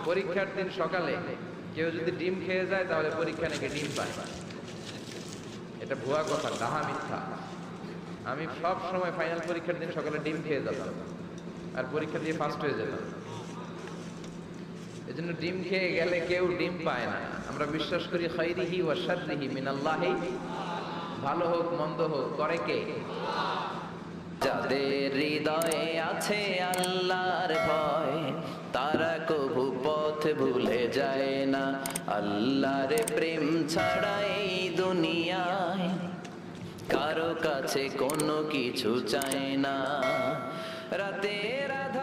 পরীক্ষার দিন সকালে কেউ যদি ডিম খেয়ে যায় তাহলে পরীক্ষা নাকি ডিম পায়। এটা ভুয়া কথা, ডাহা মিথ্যা। আমি সব সময় ফাইনাল পরীক্ষার দিন সকালে ডিম খেয়ে যেতাম আর পরীক্ষা দিয়ে ফার্স্ট হয়ে যেতাম। এজন্য ডিম খেয়ে গেলে কেউ ডিম পায় না। আমরা বিশ্বাস করি খাইরিহি ওয়া শাররিহি মিনাল্লাহি, ভালো হোক মন্দ হোক করে কে? যাদের হৃদয়ে আছে আল্লাহর ভয়, তারা কবু পথ ভুলে যায় না। আল্লাহর প্রেম ছাড়া এই দুনিয়ায় কারো কাছে কোনো কিছু চায় না। রাতের আধার